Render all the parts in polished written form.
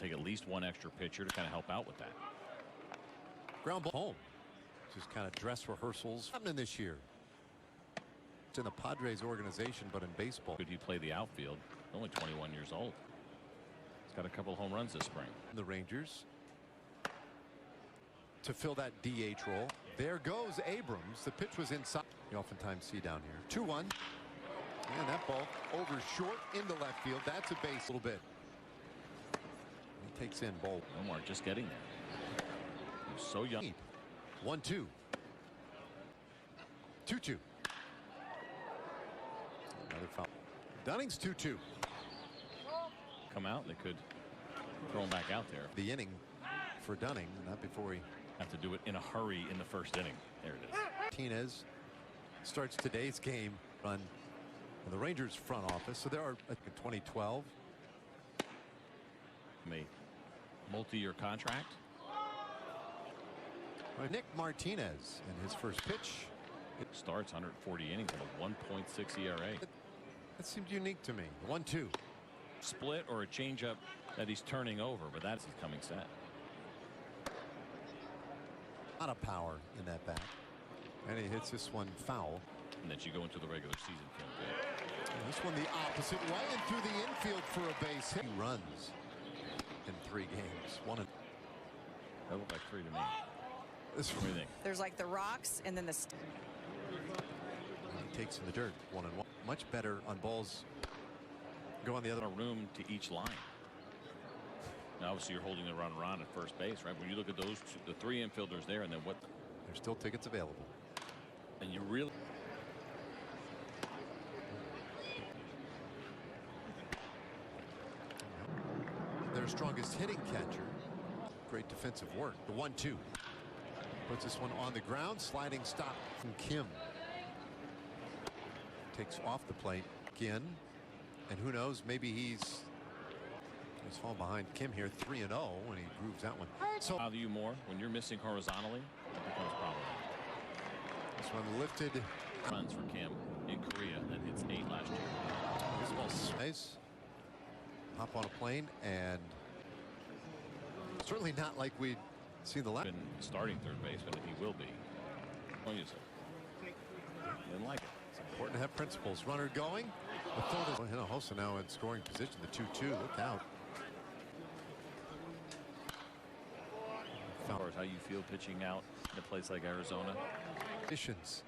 take at least one extra pitcher to kind of help out with that. Ground ball home. Just kind of dress rehearsals happening this year. It's in the Padres organization, but in baseball. Could he play the outfield? Only 21 years old. He's got a couple of home runs this spring. The Rangers to fill that DH role. There goes Abrams. The pitch was inside. You oftentimes see down here. 2-1. And that ball over short into left field. That's a base a little bit. He takes in ball. Omar just getting there. He's so young. 1-2. 2-2. Another foul. Dunning's 2-2. Come out. They could throw him back out there. The inning for Dunning. Not before he have to do it in a hurry in the first inning. There it is. Martinez starts today's game on the Rangers front office. So there are in 2012. A multi-year contract. Nick Martinez in his first pitch. It starts 140 innings with a 1.6 ERA. That seemed unique to me. 1-2. Split or a changeup that he's turning over, but that's his coming set. A lot of power in that bat. And he hits this one foul. And that you go into the regular season feeling good. And this one the opposite way and through the infield for a base hit. 2 runs in 3 games. That looked like 3 to me. This what do you think? There's like the rocks and then the he takes in the dirt 1-1. Much better on balls go on the other room to each line. Now obviously you're holding the runner on at first base, right? When you look at those the 3 infielders there, and then what? There's still tickets available. And you really their strongest hitting catcher. Great defensive work. The 1-2 puts this one on the ground. Sliding stop from Kim. Takes off the plate again, and who knows, maybe he's falling behind Kim here 3-0 when he grooves that one. So bother you more when you're missing horizontally? That becomes a problem. This one lifted. Runs for Kim in Korea that hits 8 last year. This ball nice. Hop on a plane, and certainly not like we'd seen the last. Been starting third baseman, and he will be. Didn't like it. It's important to have principles. Runner going. The throw to Hinojosa now in scoring position. The 2-2. Look out. As far as how you feel pitching out in a place like Arizona. Conditions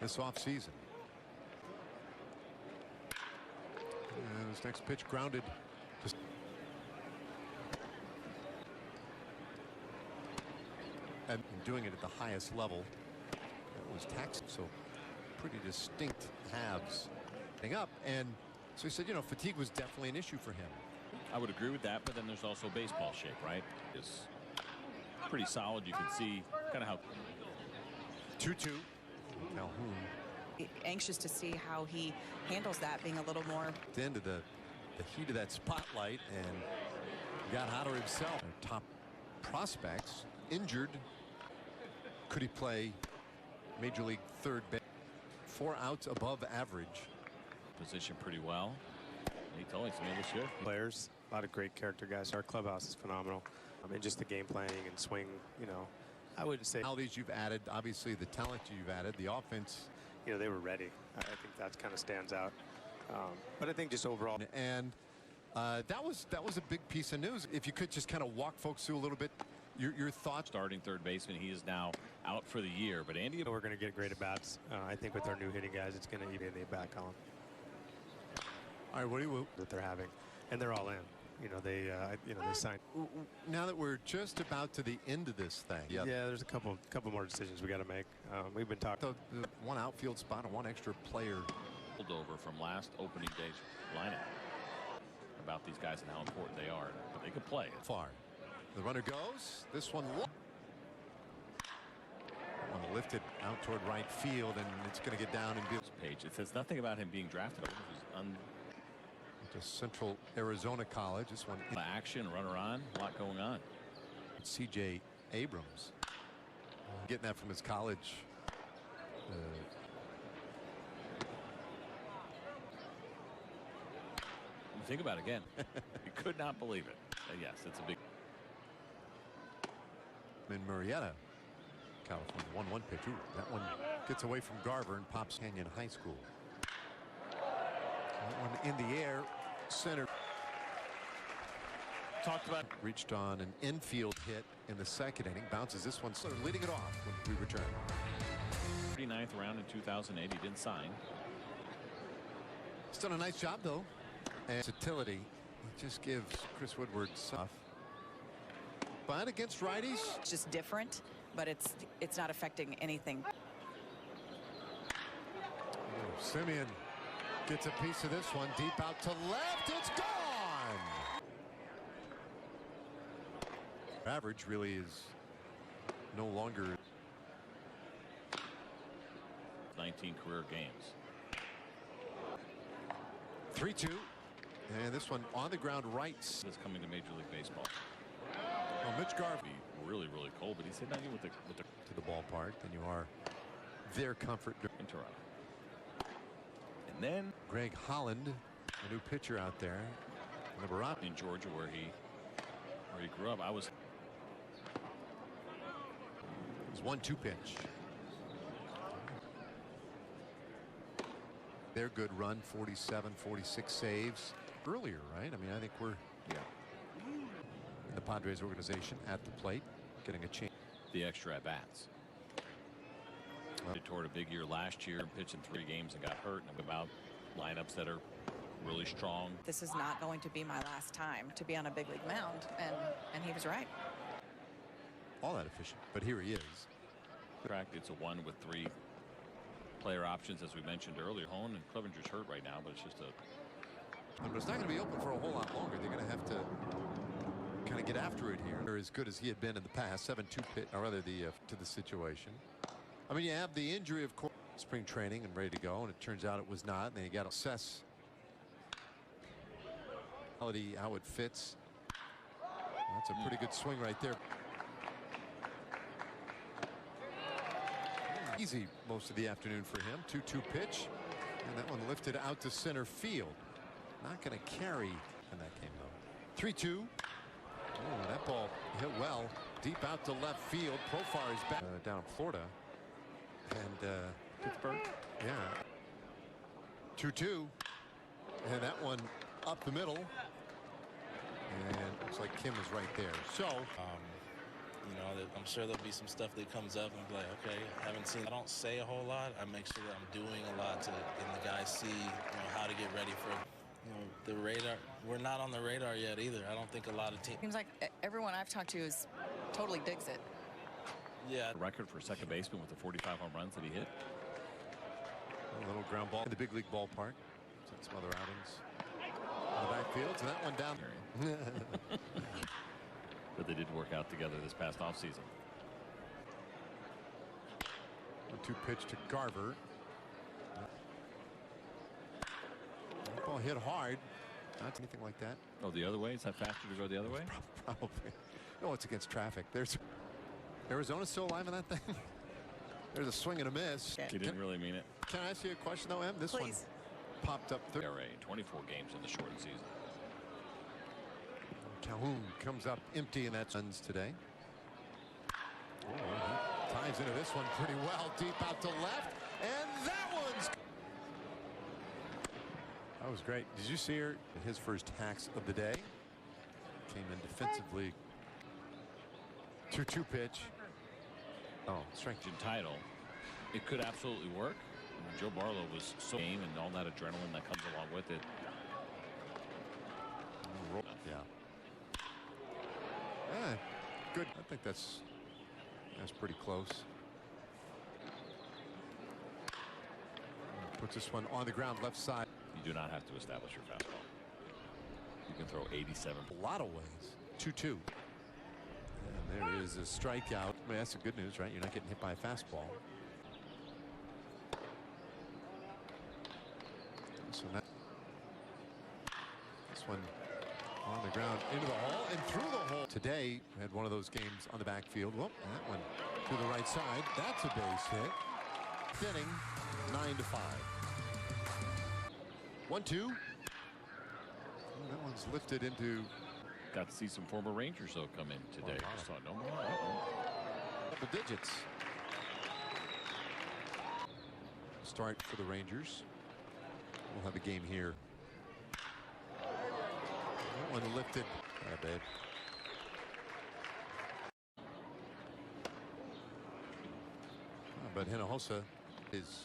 this offseason. And this next pitch grounded. Just and doing it at the highest level. It was taxing, so pretty distinct halves up, and so he said, you know, fatigue was definitely an issue for him. I would agree with that, but then there's also baseball shape, right? It's pretty solid. You can see kind of how 2-2. Calhoun anxious to see how he handles that, being a little more at the end of the heat of that spotlight, and got hotter himself. Their top prospects injured. Could he play major league third base? 4 outs above average. Position pretty well. He told me some English here. Players, a lot of great character guys. Our clubhouse is phenomenal. I mean, just the game planning and swing, you know, I would say all these you've added, obviously the talent you've added, the offense, you know, they were ready. I think that kind of stands out. But I think just overall, and that was a big piece of news. If you could just kind of walk folks through a little bit your thoughts. Starting third baseman, he is now out for the year, but Andy, we're going to get great at bats. I think with our new hitting guys, it's going to be in the back column. All right, what do you that they're having, and they're all in. You know, they signed. Now that we're just about to the end of this thing. Yeah, there's a couple more decisions we got to make. We've been talking. The one outfield spot and one extra player. Holdover from last opening day's lineup about these guys and how important they are, but they could play far. The runner goes. This one lifted out toward right field, and it's going to get down and be. Page. It says nothing about him being drafted. To Central Arizona College. This one action, runner on, a lot going on. C.J. Abrams getting that from his college. Think about it again. You could not believe it. Yes, it's a big. In Murrieta, California, 1-1 pitch. Ooh, that one gets away from Garver and pops Canyon High School. That one in the air, center. Talked about. Reached on an infield hit in the second inning. Bounces this one, so leading it off when we return. 39th round in 2008. He didn't sign. He's done a nice job though. And versatility. He just gives Chris Woodward stuff. But against righties, It's just different, but it's not affecting anything. Simeon gets a piece of this one deep out to left. It's gone. Average really is no longer 19 career games. 3-2, and this one on the ground right. That's coming to Major League Baseball. Oh, Mitch Garvey Really, really cold, but he's hitting on you with the to the ballpark than you are their comfort. in Toronto. And then Greg Holland, a new pitcher out there in the Barat. in Georgia, where he grew up, I was. It's 1-2 pitch. Their good run, 47, 46 saves earlier, right? I mean, I think we're in the Padres organization at the plate, getting a chance. The extra at bats. He toward a big year last year, pitching 3 games and got hurt, and about lineups that are really strong. This is not going to be my last time to be on a big league mound, and he was right. All that efficient, but here he is. It's a 1 with 3 player options, as we mentioned earlier. Hone and Clevenger's hurt right now, but it's just a. But it's not going to be open for a whole lot longer. They're going to have to kind of get after it here. They're as good as he had been in the past. 7-2 pitch, or rather to the situation. I mean, you have the injury, of course, spring training and ready to go, and it turns out it was not. And then you got to assess how it fits. That's a pretty good swing right there. Easy most of the afternoon for him. 2-2 pitch, and that one lifted out to center field. Not going to carry, and that came though. 3-2. Oh, that ball hit well deep out to left field. Profar is back down in Florida, and Pittsburgh. yeah. 2-2, and that one up the middle, and looks like Kim is right there. So. You know, I'm sure there'll be some stuff that comes up and I'm like, okay, I haven't seen. I don't say a whole lot. I make sure that I'm doing a lot to, and the guys see, how to get ready for, the radar. We're not on the radar yet either. I don't think a lot of teams. Seems like everyone I've talked to is totally digs it. Yeah. Record for second baseman with the 45 home runs that he hit. A little ground ball in the big league ballpark. Some other outings in the backfield. So that one down. But they did work out together this past offseason. 1-2 pitch to Garver. That ball hit hard. Not anything like that. Oh, the other way? Is that faster to go the other way? Probably. No, it's against traffic. There's Arizona still alive in that thing. There's a swing and a miss. He didn't really mean it. Can I ask you a question though, Em? This Please. one popped up. ERA, 24 games in the shortened season. Calhoun comes up empty in that runs today. Oh, he ties into this one pretty well, deep out to left, and that one's. That was great. Did you see her? His first hacks of the day. Came in defensively. 2-2 pitch. Oh, strike. Title. It could absolutely work. I mean, Joe Barlow was so game and all that adrenaline that comes along with it. Yeah. Good. I think that's pretty close. Puts this one on the ground left side. You do not have to establish your fastball. You can throw 87. A lot of ways. 2-2. And there is a strikeout. I mean, that's the good news, right? You're not getting hit by a fastball. So now this one on the ground into the hole and through the hole. Today we had one of those games on the backfield. Whoop, that one to the right side. That's a base hit. Thinning 9-5. 1-2. That one's lifted into got to see some former Rangers though come in today. Oh, wow. Just thought, no more. Double digits. Start for the Rangers. We'll have a game here. That one lifted. Not bad. But Hinojosa is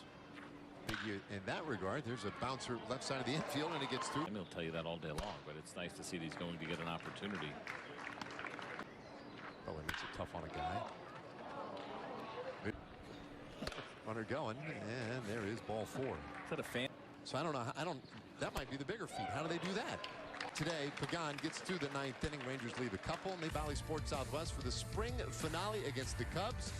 big in that regard. There's a bouncer left side of the infield, and it gets through. And he'll tell you that all day long, but it's nice to see that he's going to get an opportunity. Oh, it makes it tough on a guy. Runner going, and there is ball 4. Is that a fan? So I don't know. That might be the bigger feat. How do they do that? Today, Pagan gets through the 9th inning. Rangers lead a couple in the Valley Sports Southwest for the spring finale against the Cubs.